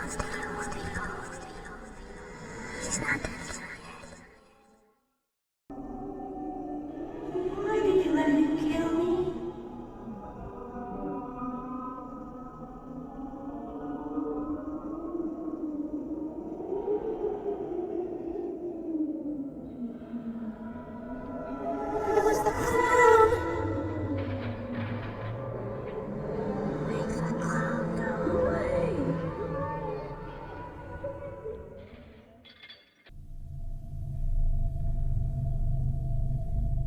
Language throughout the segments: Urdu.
Why did you let him kill me? It was the clown. Make the clown go away.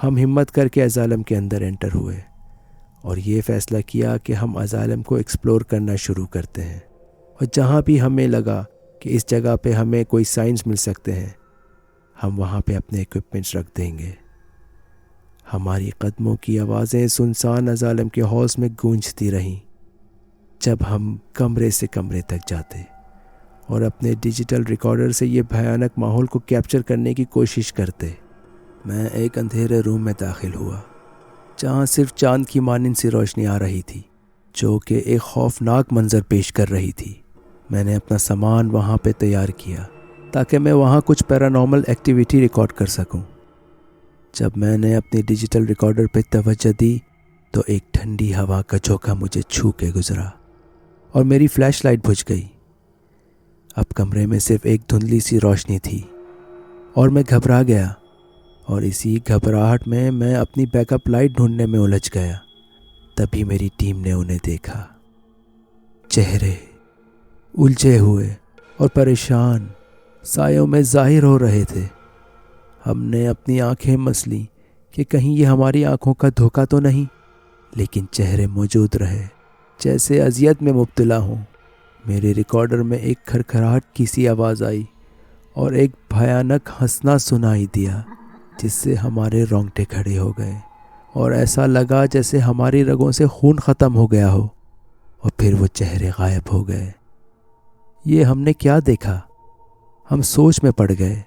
ہم ہمت کر کے اسائلم کے اندر انٹر ہوئے اور یہ فیصلہ کیا کہ ہم اسائلم کو ایکسپلور کرنا شروع کرتے ہیں، اور جہاں بھی ہمیں لگا کہ اس جگہ پہ ہمیں کوئی سائنس مل سکتے ہیں ہم وہاں پہ اپنے ایکوپمنٹس رکھ دیں گے۔ ہماری قدموں کی آوازیں سنسان اسائلم کے ہالس میں گونجتی رہیں جب ہم کمرے سے کمرے تک جاتے اور اپنے ڈیجیٹل ریکارڈر سے یہ بھیانک ماحول کو کیپچر کرنے کی کوشش کرتے۔ میں ایک اندھیرے روم میں داخل ہوا جہاں صرف چاند کی مانند سی روشنی آ رہی تھی جو کہ ایک خوفناک منظر پیش کر رہی تھی۔ میں نے اپنا سامان وہاں پہ تیار کیا تاکہ میں وہاں کچھ پیرانارمل ایکٹیویٹی ریکارڈ کر سکوں۔ جب میں نے اپنی ڈیجیٹل ریکارڈر پہ توجہ دی تو ایک ٹھنڈی ہوا کا جھونکا مجھے چھو کے گزرا اور میری فلیش لائٹ بجھ گئی۔ اب کمرے میں صرف ایک دھندلی سی روشنی تھی اور میں گھبرا گیا، اور اسی گھبراہٹ میں اپنی بیک اپ لائٹ ڈھونڈنے میں الجھ گیا۔ تبھی میری ٹیم نے انہیں دیکھا۔ چہرے الجھے ہوئے اور پریشان سایوں میں ظاہر ہو رہے تھے۔ ہم نے اپنی آنکھیں مسلیں کہ کہیں یہ ہماری آنکھوں کا دھوکہ تو نہیں، لیکن چہرے موجود رہے جیسے اذیت میں مبتلا ہوں۔ میرے ریکارڈر میں ایک کھرکھراہٹ کی سی آواز آئی اور ایک بھیانک ہنسنا سنائی دیا جس سے ہمارے رونگٹے کھڑے ہو گئے اور ایسا لگا جیسے ہماری رگوں سے خون ختم ہو گیا ہو، اور پھر وہ چہرے غائب ہو گئے۔ یہ ہم نے کیا دیکھا؟ ہم سوچ میں پڑ گئے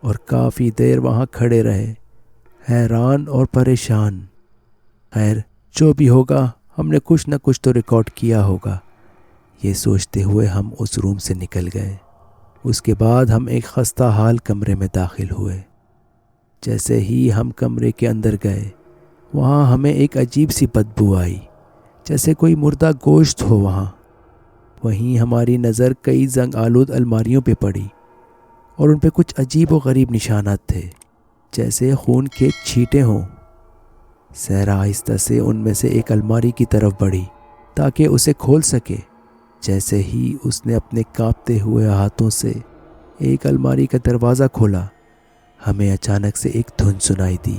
اور کافی دیر وہاں کھڑے رہے، حیران اور پریشان۔ خیر، جو بھی ہوگا ہم نے کچھ نہ کچھ تو ریکارڈ کیا ہوگا، یہ سوچتے ہوئے ہم اس روم سے نکل گئے۔ اس کے بعد ہم ایک خستہ حال کمرے میں داخل ہوئے۔ جیسے ہی ہم کمرے کے اندر گئے وہاں ہمیں ایک عجیب سی بدبو آئی، جیسے کوئی مردہ گوشت ہو وہاں۔ وہیں ہماری نظر کئی زنگ آلود الماریوں پہ پڑی اور ان پہ کچھ عجیب و غریب نشانات تھے، جیسے خون کے چھینٹے ہوں۔ صحرا آہستہ سے ان میں سے ایک الماری کی طرف بڑھی تاکہ اسے کھول سکے۔ جیسے ہی اس نے اپنے کانپتے ہوئے ہاتھوں سے ایک الماری کا دروازہ کھولا، ہمیں اچانک سے ایک دھن سنائی دی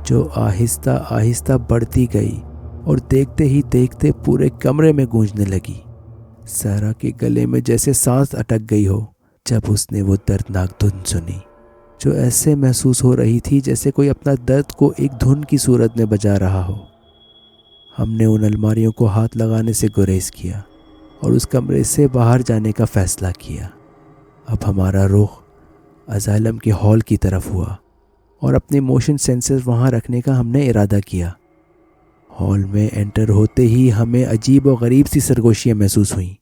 جو آہستہ آہستہ بڑھتی گئی اور دیکھتے ہی دیکھتے پورے کمرے میں گونجنے لگی۔ صحرا کے گلے میں جیسے سانس اٹک گئی ہو جب اس نے وہ دردناک دھن سنی، جو ایسے محسوس ہو رہی تھی جیسے کوئی اپنا درد کو ایک دھن کی صورت میں بجا رہا ہو۔ ہم نے ان الماریوں کو ہاتھ لگانے سے گریز کیا اور اس کمرے سے باہر جانے کا فیصلہ کیا۔ اب ہمارا رخ اسائلم کے ہال کی طرف ہوا اور اپنے موشن سینسر وہاں رکھنے کا ہم نے ارادہ کیا۔ ہال میں انٹر ہوتے ہی ہمیں عجیب و غریب سی سرگوشیاں محسوس ہوئیں۔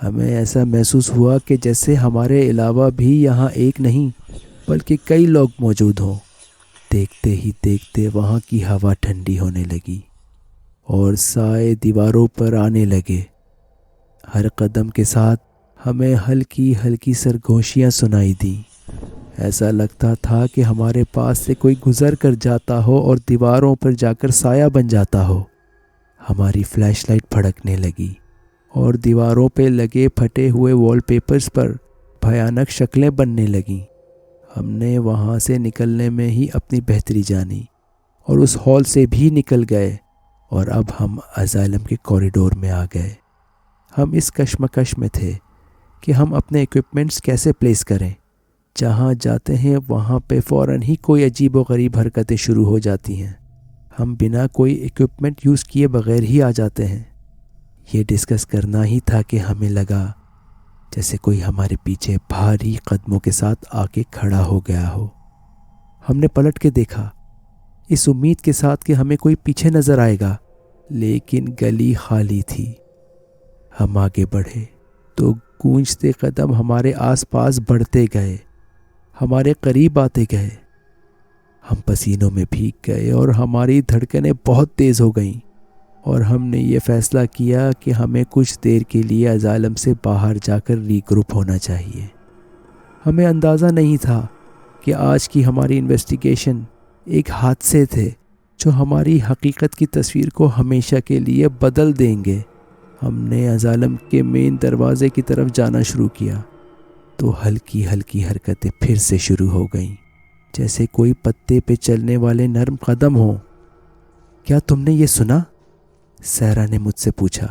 ہمیں ایسا محسوس ہوا کہ جیسے ہمارے علاوہ بھی یہاں ایک نہیں بلکہ کئی لوگ موجود ہوں۔ دیکھتے ہی دیکھتے وہاں کی ہوا ٹھنڈی ہونے لگی اور سائے دیواروں پر آنے لگے۔ ہر قدم کے ساتھ ہمیں ہلکی ہلکی سرگوشیاں سنائی دیں۔ ایسا لگتا تھا کہ ہمارے پاس سے کوئی گزر کر جاتا ہو اور دیواروں پر جا کر سایہ بن جاتا ہو۔ ہماری فلیش لائٹ پھڑکنے لگی اور دیواروں پہ لگے پھٹے ہوئے وال پیپرز پر بھیانک شکلیں بننے لگیں۔ ہم نے وہاں سے نکلنے میں ہی اپنی بہتری جانی اور اس ہال سے بھی نکل گئے، اور اب ہم اسائلم کے کوریڈور میں آ گئے۔ ہم اس کشمکش میں تھے کہ ہم اپنے ایکوپمنٹس کیسے پلیس کریں۔ جہاں جاتے ہیں وہاں پہ فوراً ہی کوئی عجیب و غریب حرکتیں شروع ہو جاتی ہیں۔ ہم بنا کوئی ایکوپمنٹ یوز کیے بغیر ہی آ جاتے ہیں۔ یہ ڈسکس کرنا ہی تھا کہ ہمیں لگا جیسے کوئی ہمارے پیچھے بھاری قدموں کے ساتھ آ کے کھڑا ہو گیا ہو۔ ہم نے پلٹ کے دیکھا اس امید کے ساتھ کہ ہمیں کوئی پیچھے نظر آئے گا، لیکن گلی خالی تھی۔ ہم آگے بڑھے تو گونجتے قدم ہمارے آس پاس بڑھتے گئے، ہمارے قریب آتے گئے۔ ہم پسینوں میں بھیگ گئے اور ہماری دھڑکنیں بہت تیز ہو گئیں، اور ہم نے یہ فیصلہ کیا کہ ہمیں کچھ دیر کے لیے اسائلم سے باہر جا کر ری گروپ ہونا چاہیے۔ ہمیں اندازہ نہیں تھا کہ آج کی ہماری انویسٹیگیشن ایک حادثے تھے جو ہماری حقیقت کی تصویر کو ہمیشہ کے لیے بدل دیں گے۔ ہم نے اسائلم کے مین دروازے کی طرف جانا شروع کیا تو ہلکی ہلکی حرکتیں پھر سے شروع ہو گئیں۔ جیسے کوئی پتے پہ چلنے والے نرم قدم ہوں۔ کیا تم نے یہ سنا؟ سیرا نے مجھ سے پوچھا۔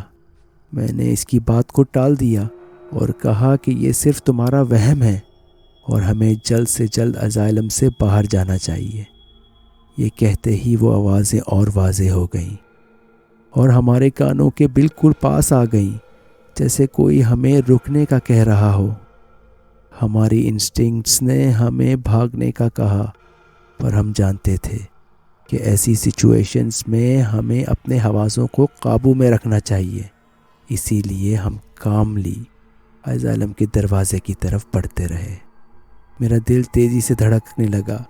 میں نے اس کی بات کو ٹال دیا اور کہا کہ یہ صرف تمہارا وہم ہے اور ہمیں جلد سے جلد اسائلم سے باہر جانا چاہیے۔ یہ کہتے ہی وہ آوازیں اور واضح ہو گئیں اور ہمارے کانوں کے بالکل پاس آ گئیں، جیسے کوئی ہمیں رکنے کا کہہ رہا ہو۔ ہماری انسٹنکٹس نے ہمیں بھاگنے کا کہا، پر ہم جانتے تھے کہ ایسی سچویشنز میں ہمیں اپنے حواسوں کو قابو میں رکھنا چاہیے۔ اسی لیے ہم کاملی اسائلم کے دروازے کی طرف بڑھتے رہے۔ میرا دل تیزی سے دھڑکنے لگا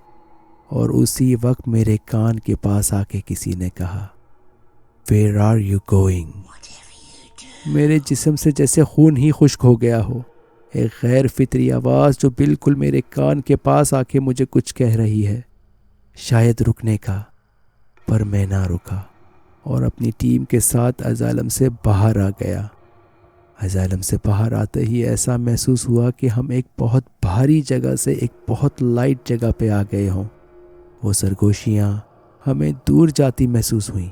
اور اسی وقت میرے کان کے پاس آ کے کسی نے کہا، "Where are you going?" میرے جسم سے جیسے خون ہی خشک ہو گیا ہو۔ ایک غیر فطری آواز جو بالکل میرے کان کے پاس آ کے مجھے کچھ کہہ رہی ہے، شاید رکنے کا، پر میں نہ رکا اور اپنی ٹیم کے ساتھ اسائلم سے باہر آ گیا۔ اسائلم سے باہر آتے ہی ایسا محسوس ہوا کہ ہم ایک بہت بھاری جگہ سے ایک بہت لائٹ جگہ پہ آ گئے ہوں۔ وہ سرگوشیاں ہمیں دور جاتی محسوس ہوئیں،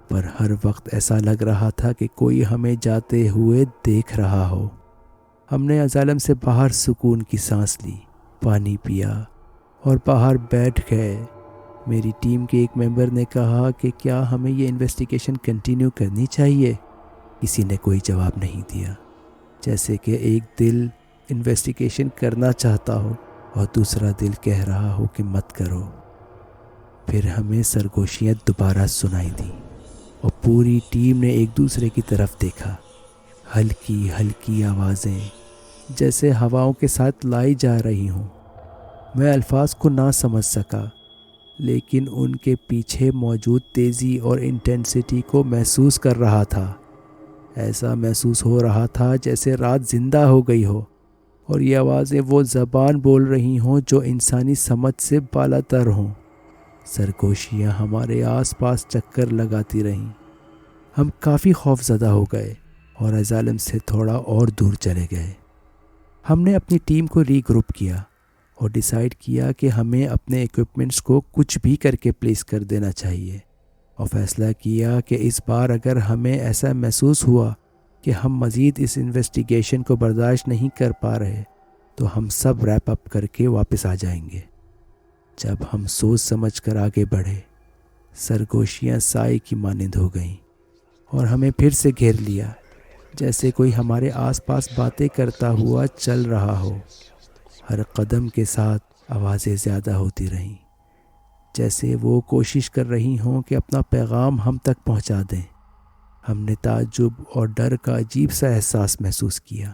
پر ہر وقت ایسا لگ رہا تھا کہ کوئی ہمیں جاتے ہوئے دیکھ رہا ہو۔ ہم نے اسائلم سے باہر سکون کی سانس لی، پانی پیا اور باہر بیٹھ گئے۔ میری ٹیم کے ایک ممبر نے کہا کہ کیا ہمیں یہ انویسٹیگیشن کنٹینیو کرنی چاہیے؟ کسی نے کوئی جواب نہیں دیا، جیسے کہ ایک دل انویسٹیگیشن کرنا چاہتا ہو اور دوسرا دل کہہ رہا ہو کہ مت کرو۔ پھر ہمیں سرگوشیاں دوبارہ سنائی دیں اور پوری ٹیم نے ایک دوسرے کی طرف دیکھا۔ ہلکی ہلکی آوازیں جیسے ہواؤں کے ساتھ لائی جا رہی ہوں۔ میں الفاظ کو نہ سمجھ سکا، لیکن ان کے پیچھے موجود تیزی اور انٹینسٹی کو محسوس کر رہا تھا۔ ایسا محسوس ہو رہا تھا جیسے رات زندہ ہو گئی ہو اور یہ آوازیں وہ زبان بول رہی ہوں جو انسانی سمجھ سے بالا تر ہوں۔ سرگوشیاں ہمارے آس پاس چکر لگاتی رہیں۔ ہم کافی خوف زدہ ہو گئے اور اسائلم سے تھوڑا اور دور چلے گئے۔ ہم نے اپنی ٹیم کو ری گروپ کیا اور ڈیسائیڈ کیا کہ ہمیں اپنے ایکوپمنٹس کو کچھ بھی کر کے پلیس کر دینا چاہیے، اور فیصلہ کیا کہ اس بار اگر ہمیں ایسا محسوس ہوا کہ ہم مزید اس انویسٹیگیشن کو برداشت نہیں کر پا رہے تو ہم سب ریپ اپ کر کے واپس آ جائیں گے۔ جب ہم سوچ سمجھ کر آگے بڑھے، سرگوشیاں سائے کی مانند ہو گئیں اور ہمیں پھر سے گھیر لیا، جیسے کوئی ہمارے آس پاس باتیں کرتا ہوا چل رہا ہو۔ ہر قدم کے ساتھ آوازیں زیادہ ہوتی رہیں، جیسے وہ کوشش کر رہی ہوں کہ اپنا پیغام ہم تک پہنچا دیں۔ ہم نے تعجب اور ڈر کا عجیب سا احساس محسوس کیا۔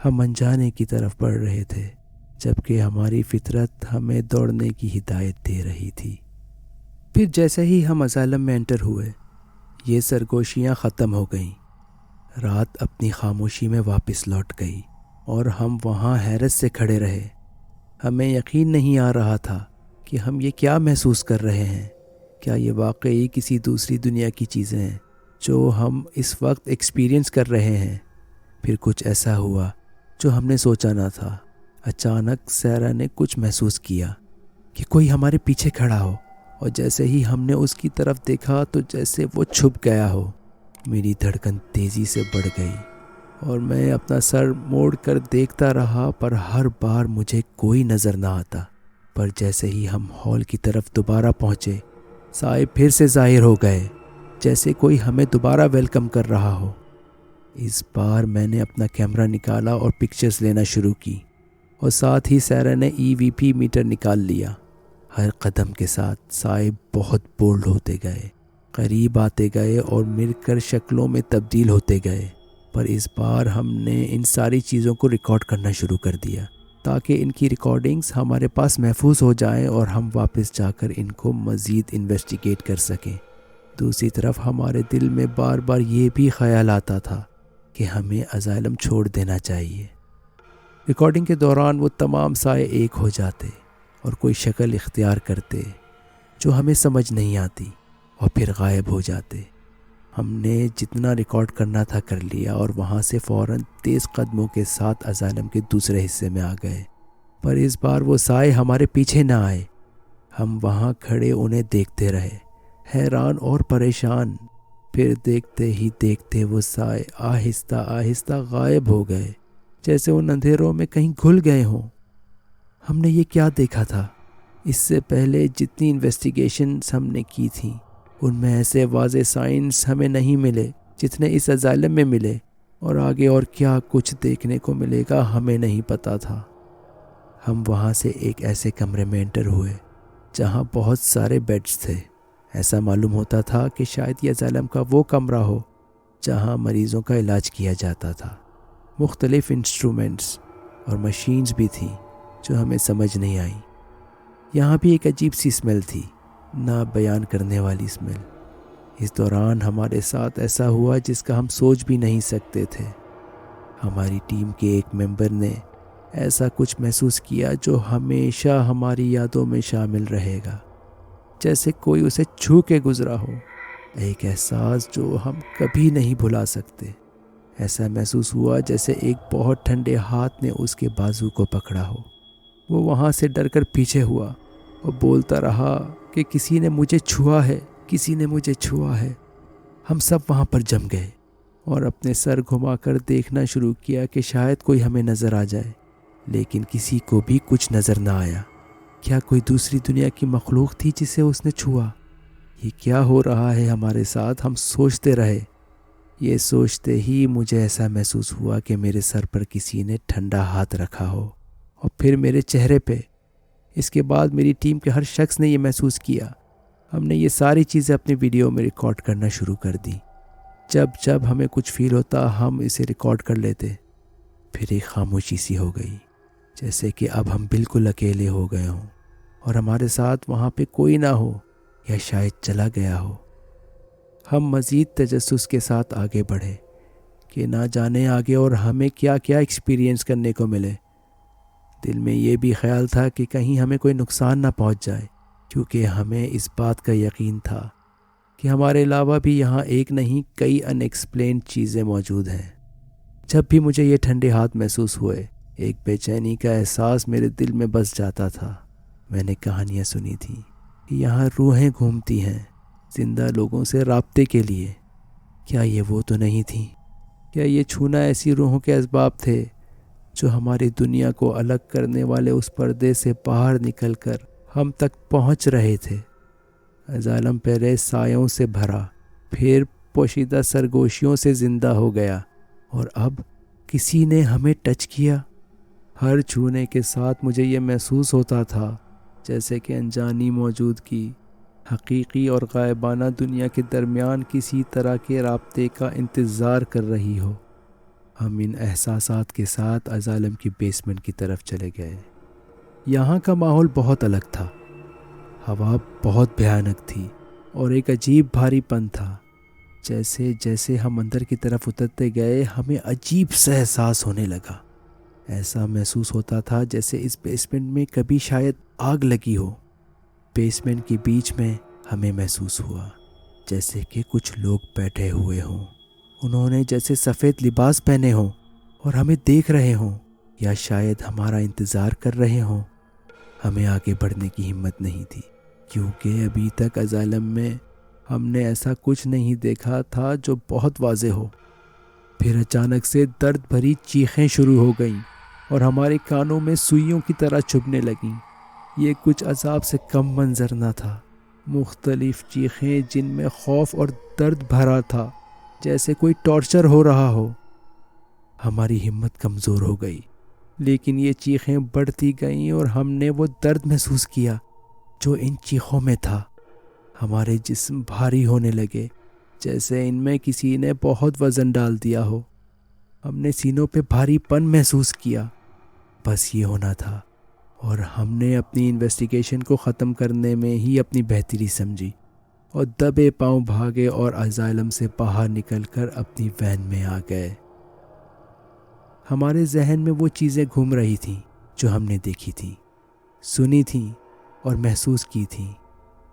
ہم انجانے کی طرف بڑھ رہے تھے، جبکہ ہماری فطرت ہمیں دوڑنے کی ہدایت دے رہی تھی۔ پھر جیسے ہی ہم اسائلم میں انٹر ہوئے، یہ سرگوشیاں ختم ہو گئیں۔ رات اپنی خاموشی میں واپس لوٹ گئی اور ہم وہاں حیرت سے کھڑے رہے۔ ہمیں یقین نہیں آ رہا تھا کہ ہم یہ کیا محسوس کر رہے ہیں۔ کیا یہ واقعی کسی دوسری دنیا کی چیزیں ہیں جو ہم اس وقت ایکسپیرینس کر رہے ہیں؟ پھر کچھ ایسا ہوا جو ہم نے سوچا نہ تھا۔ اچانک سیرا نے کچھ محسوس کیا کہ کوئی ہمارے پیچھے کھڑا ہو، اور جیسے ہی ہم نے اس کی طرف دیکھا تو جیسے وہ چھپ گیا ہو۔ میری دھڑکن تیزی سے بڑھ گئی اور میں اپنا سر موڑ کر دیکھتا رہا، پر ہر بار مجھے کوئی نظر نہ آتا۔ پر جیسے ہی ہم ہال کی طرف دوبارہ پہنچے، سائے پھر سے ظاہر ہو گئے، جیسے کوئی ہمیں دوبارہ ویلکم کر رہا ہو۔ اس بار میں نے اپنا کیمرہ نکالا اور پکچرز لینا شروع کی، اور ساتھ ہی سیرا نے EVP میٹر نکال لیا۔ ہر قدم کے ساتھ سائے بہت بولڈ ہوتے گئے، قریب آتے گئے اور مل کر شکلوں میں تبدیل ہوتے گئے۔ پر اس بار ہم نے ان ساری چیزوں کو ریکارڈ کرنا شروع کر دیا تاکہ ان کی ریکارڈنگز ہمارے پاس محفوظ ہو جائیں اور ہم واپس جا کر ان کو مزید انویسٹیگیٹ کر سکیں۔ دوسری طرف ہمارے دل میں بار بار یہ بھی خیال آتا تھا کہ ہمیں اسائلم چھوڑ دینا چاہیے۔ ریکارڈنگ کے دوران وہ تمام سائے ایک ہو جاتے اور کوئی شکل اختیار کرتے جو ہمیں سمجھ نہیں آتی، اور پھر غائب ہو جاتے۔ ہم نے جتنا ریکارڈ کرنا تھا کر لیا اور وہاں سے فوراً تیز قدموں کے ساتھ اسائلم کے دوسرے حصے میں آ گئے۔ پر اس بار وہ سائے ہمارے پیچھے نہ آئے ہم وہاں کھڑے انہیں دیکھتے رہے، حیران اور پریشان۔ پھر دیکھتے ہی دیکھتے وہ سائے آہستہ آہستہ غائب ہو گئے، جیسے ان اندھیروں میں کہیں گھل گئے ہوں۔ ہم نے یہ کیا دیکھا تھا؟ اس سے پہلے جتنی انویسٹیگیشنز ہم نے کی تھیں ان میں ایسے واضح سائنس ہمیں نہیں ملے جتنے اس اسائلم میں ملے، اور آگے اور کیا کچھ دیکھنے کو ملے گا ہمیں نہیں پتا تھا۔ ہم وہاں سے ایک ایسے کمرے میں انٹر ہوئے جہاں بہت سارے بیڈز تھے۔ ایسا معلوم ہوتا تھا کہ شاید یہ اسائلم کا وہ کمرہ ہو جہاں مریضوں کا علاج کیا جاتا تھا۔ مختلف انسٹرومنٹس اور مشینز بھی تھیں جو ہمیں سمجھ نہیں آئیں۔ یہاں بھی ایک عجیب سی اسمیل تھی، نہ بیان کرنے والی اسمیل۔ اس دوران ہمارے ساتھ ایسا ہوا جس کا ہم سوچ بھی نہیں سکتے تھے۔ ہماری ٹیم کے ایک ممبر نے ایسا کچھ محسوس کیا جو ہمیشہ ہماری یادوں میں شامل رہے گا، جیسے کوئی اسے چھو کے گزرا ہو، ایک احساس جو ہم کبھی نہیں بھلا سکتے۔ ایسا محسوس ہوا جیسے ایک بہت ٹھنڈے ہاتھ نے اس کے بازو کو پکڑا ہو۔ وہ وہاں سے ڈر کر پیچھے ہوا اور بولتا رہا کہ کسی نے مجھے چھوا ہے، کسی نے مجھے چھوا ہے۔ ہم سب وہاں پر جم گئے اور اپنے سر گھما کر دیکھنا شروع کیا کہ شاید کوئی ہمیں نظر آ جائے، لیکن کسی کو بھی کچھ نظر نہ آیا۔ کیا کوئی دوسری دنیا کی مخلوق تھی جسے اس نے چھوا؟ یہ کیا ہو رہا ہے ہمارے ساتھ؟ ہم سوچتے رہے۔ یہ سوچتے ہی مجھے ایسا محسوس ہوا کہ میرے سر پر کسی نے ٹھنڈا ہاتھ رکھا ہو، اور پھر میرے چہرے پہ۔ اس کے بعد میری ٹیم کے ہر شخص نے یہ محسوس کیا۔ ہم نے یہ ساری چیزیں اپنی ویڈیو میں ریکارڈ کرنا شروع کر دی۔ جب جب ہمیں کچھ فیل ہوتا ہم اسے ریکارڈ کر لیتے۔ پھر ایک خاموشی سی ہو گئی، جیسے کہ اب ہم بالکل اکیلے ہو گئے ہوں اور ہمارے ساتھ وہاں پہ کوئی نہ ہو، یا شاید چلا گیا ہو۔ ہم مزید تجسس کے ساتھ آگے بڑھے کہ نہ جانے آگے اور ہمیں کیا کیا ایکسپیرینس کرنے کو ملے۔ دل میں یہ بھی خیال تھا کہ کہیں ہمیں کوئی نقصان نہ پہنچ جائے، کیونکہ ہمیں اس بات کا یقین تھا کہ ہمارے علاوہ بھی یہاں ایک نہیں کئی ان ایکسپلینڈ چیزیں موجود ہیں۔ جب بھی مجھے یہ ٹھنڈے ہاتھ محسوس ہوئے، ایک بے چینی کا احساس میرے دل میں بس جاتا تھا۔ میں نے کہانیاں سنی تھیں کہ یہاں روحیں گھومتی ہیں زندہ لوگوں سے رابطے کے لیے۔ کیا یہ وہ تو نہیں تھیں؟ کیا یہ چھونا ایسی روحوں کے اسباب تھے جو ہماری دنیا کو الگ کرنے والے اس پردے سے باہر نکل کر ہم تک پہنچ رہے تھے؟ اسائلم پہلے سایوں سے بھرا، پھر پوشیدہ سرگوشیوں سے زندہ ہو گیا، اور اب کسی نے ہمیں ٹچ کیا۔ ہر چھونے کے ساتھ مجھے یہ محسوس ہوتا تھا جیسے کہ انجانی موجودگی حقیقی اور غائبانہ دنیا کے درمیان کسی طرح کے رابطے کا انتظار کر رہی ہو۔ ہم ان احساسات کے ساتھ اسائلم کی بیسمنٹ کی طرف چلے گئے۔ یہاں کا ماحول بہت الگ تھا۔ ہوا بہت بھیانک تھی اور ایک عجیب بھاری پن تھا۔ جیسے جیسے ہم اندر کی طرف اترتے گئے ہمیں عجیب سا احساس ہونے لگا۔ ایسا محسوس ہوتا تھا جیسے اس بیسمنٹ میں کبھی شاید آگ لگی ہو۔ بیسمنٹ کے بیچ میں ہمیں محسوس ہوا جیسے کہ کچھ لوگ بیٹھے ہوئے ہوں۔ انہوں نے جیسے سفید لباس پہنے ہوں اور ہمیں دیکھ رہے ہوں، یا شاید ہمارا انتظار کر رہے ہوں۔ ہمیں آگے بڑھنے کی ہمت نہیں تھی، کیونکہ ابھی تک اسائلم میں ہم نے ایسا کچھ نہیں دیکھا تھا جو بہت واضح ہو۔ پھر اچانک سے درد بھری چیخیں شروع ہو گئیں اور ہمارے کانوں میں سوئیوں کی طرح چبھنے لگیں۔ یہ کچھ عذاب سے کم منظر نہ تھا۔ مختلف چیخیں جن میں خوف اور درد بھرا تھا، جیسے کوئی ٹارچر ہو رہا ہو۔ ہماری ہمت کمزور ہو گئی، لیکن یہ چیخیں بڑھتی گئیں اور ہم نے وہ درد محسوس کیا جو ان چیخوں میں تھا۔ ہمارے جسم بھاری ہونے لگے، جیسے ان میں کسی نے بہت وزن ڈال دیا ہو۔ ہم نے سینوں پہ بھاری پن محسوس کیا۔ بس یہ ہونا تھا، اور ہم نے اپنی انویسٹیگیشن کو ختم کرنے میں ہی اپنی بہتری سمجھی اور دبے پاؤں بھاگے اور اسائلم سے باہر نکل کر اپنی وین میں آ گئے۔ ہمارے ذہن میں وہ چیزیں گھوم رہی تھیں جو ہم نے دیکھی تھیں، سنی تھیں اور محسوس کی تھیں۔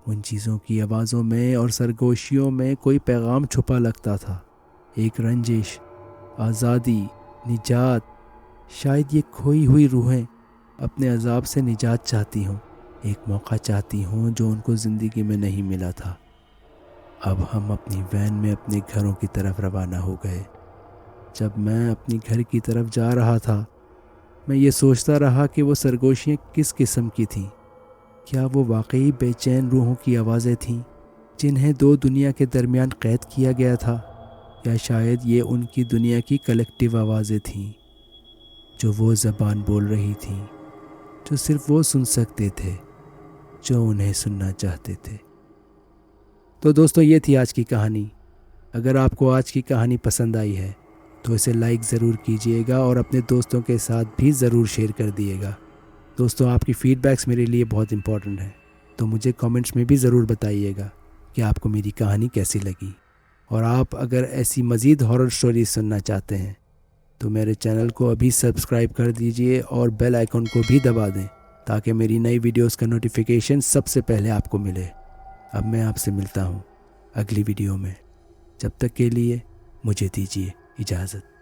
ان چیزوں کی آوازوں میں اور سرگوشیوں میں کوئی پیغام چھپا لگتا تھا، ایک رنجش، آزادی، نجات۔ شاید یہ کھوئی ہوئی روحیں اپنے عذاب سے نجات چاہتی ہوں، ایک موقع چاہتی ہوں جو ان کو زندگی میں نہیں ملا تھا۔ اب ہم اپنی وین میں اپنے گھروں کی طرف روانہ ہو گئے۔ جب میں اپنی گھر کی طرف جا رہا تھا، میں یہ سوچتا رہا کہ وہ سرگوشیاں کس قسم کی تھیں۔ کیا وہ واقعی بے چین روحوں کی آوازیں تھیں جنہیں دو دنیا کے درمیان قید کیا گیا تھا، یا شاید یہ ان کی دنیا کی کلیکٹیو آوازیں تھیں جو وہ زبان بول رہی تھیں جو صرف وہ سن سکتے تھے جو انہیں سننا چاہتے تھے۔ تو دوستو، یہ تھی آج کی کہانی۔ اگر آپ کو آج کی کہانی پسند آئی ہے تو اسے لائک ضرور کیجئے گا اور اپنے دوستوں کے ساتھ بھی ضرور شیئر کر دیئے گا۔ دوستو، آپ کی فیڈ بیکس میرے لیے بہت امپورٹنٹ ہیں، تو مجھے کامنٹس میں بھی ضرور بتائیے گا کہ آپ کو میری کہانی کیسی لگی۔ اور آپ اگر ایسی مزید ہارر سٹوریز سننا چاہتے ہیں تو میرے چینل کو ابھی سبسکرائب کر دیجئے اور بیل آئیکن کو بھی دبا دیں تاکہ میری نئی ویڈیوز کا نوٹیفیکیشن سب سے پہلے آپ کو ملے۔ اب میں آپ سے ملتا ہوں اگلی ویڈیو میں۔ جب تک کے لیے مجھے دیجیے اجازت۔